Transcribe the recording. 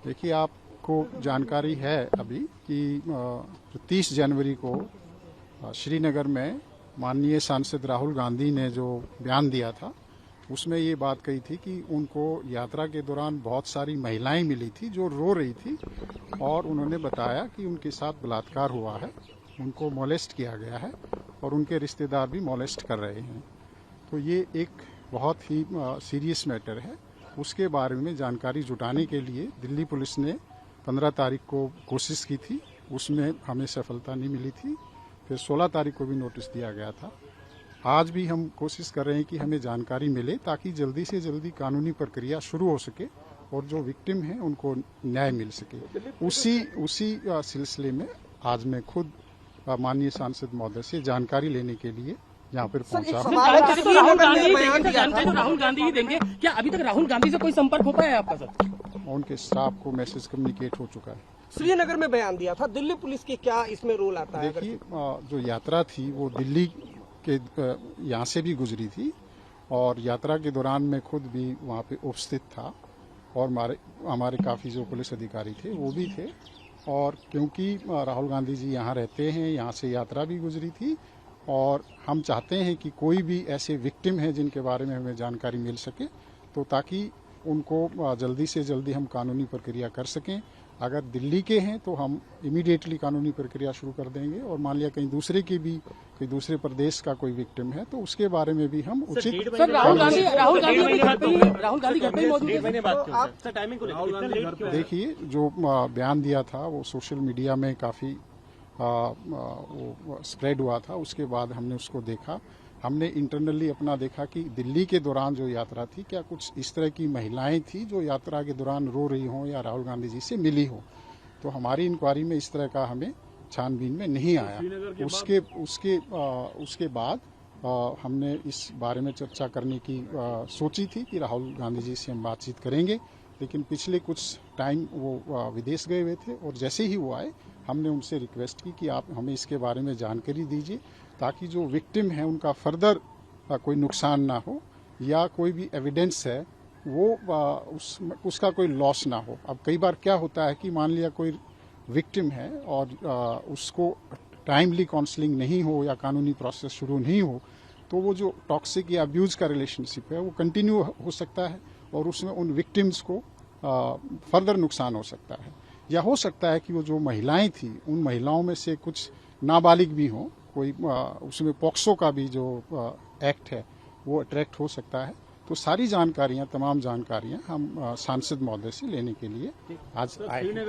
देखिए, आपको जानकारी है अभी कि 30 जनवरी को श्रीनगर में माननीय सांसद राहुल गांधी ने जो बयान दिया था, उसमें ये बात कही थी कि उनको यात्रा के दौरान बहुत सारी महिलाएं मिली थी जो रो रही थी और उन्होंने बताया कि उनके साथ बलात्कार हुआ है, उनको मोलेस्ट किया गया है और उनके रिश्तेदार भी मोलेस्ट कर रहे हैं। तो ये एक बहुत ही सीरियस मैटर है। उसके बारे में जानकारी जुटाने के लिए दिल्ली पुलिस ने 15 तारीख को कोशिश की थी, उसमें हमें सफलता नहीं मिली थी। फिर 16 तारीख को भी नोटिस दिया गया था। आज भी हम कोशिश कर रहे हैं कि हमें जानकारी मिले ताकि जल्दी से जल्दी कानूनी प्रक्रिया शुरू हो सके और जो विक्टिम हैं उनको न्याय मिल सके। उसी सिलसिले में आज मैं खुद माननीय सांसद महोदय से जानकारी लेने के लिए यहाँ पर पहुंचा हूँ। राहुल गांधी ही देंगे क्या? अभी तक राहुल गांधी से कोई संपर्क हो पाया है आपका सर? उनके स्टाफ को मैसेज कम्युनिकेट हो चुका है। श्रीनगर में बयान दिया था, दिल्ली पुलिस की क्या इसमें रोल आता है? देखिए, जो यात्रा थी वो दिल्ली के यहाँ से भी गुजरी थी और यात्रा के दौरान मैं खुद भी वहाँ पे उपस्थित था और हमारे काफ़ी जो पुलिस अधिकारी थे वो भी थे। और क्योंकि राहुल गांधी जी यहाँ रहते हैं, यहाँ से यात्रा भी गुजरी थी और हम चाहते हैं कि कोई भी ऐसे विक्टिम हैं जिनके बारे में हमें जानकारी मिल सके, तो ताकि उनको जल्दी से जल्दी हम कानूनी प्रक्रिया कर सकें। अगर दिल्ली के हैं तो हम इमीडिएटली कानूनी प्रक्रिया शुरू कर देंगे और मान लिया कहीं दूसरे प्रदेश का कोई विक्टिम है तो उसके बारे में भी हम उचित। राहुल गांधी घर पे ही मौजूद है। देखिए, जो बयान दिया था वो सोशल मीडिया में काफ़ी वो स्प्रेड हुआ था। उसके बाद हमने उसको देखा, हमने इंटरनली अपना देखा कि दिल्ली के दौरान जो यात्रा थी, क्या कुछ इस तरह की महिलाएं थी जो यात्रा के दौरान रो रही हों या राहुल गांधी जी से मिली हो। तो हमारी इंक्वायरी में इस तरह का हमें छानबीन में नहीं आया। उसके बाद हमने इस बारे में चर्चा करने की सोची थी कि राहुल गांधी जी से हम बातचीत करेंगे, लेकिन पिछले कुछ टाइम वो विदेश गए हुए थे और जैसे ही वो आए हमने उनसे रिक्वेस्ट की कि आप हमें इसके बारे में जानकारी दीजिए ताकि जो विक्टिम है उनका फर्दर कोई नुकसान ना हो या कोई भी एविडेंस है वो उसका कोई लॉस ना हो। अब कई बार क्या होता है कि मान लिया कोई विक्टिम है और उसको टाइमली काउंसलिंग नहीं हो या कानूनी प्रोसेस शुरू नहीं हो तो वो जो टॉक्सिक या अब्यूज का रिलेशनशिप है वो कंटिन्यू हो सकता है और उसमें उन विक्टिम्स को फर्दर नुकसान हो सकता है। या हो सकता है कि वो जो महिलाएं थी उन महिलाओं में से कुछ नाबालिग भी हों, कोई उसमें पॉक्सो का भी जो एक्ट है वो अट्रैक्ट हो सकता है। तो सारी जानकारियां, तमाम जानकारियां हम सांसद महोदय से लेने के लिए आज आए।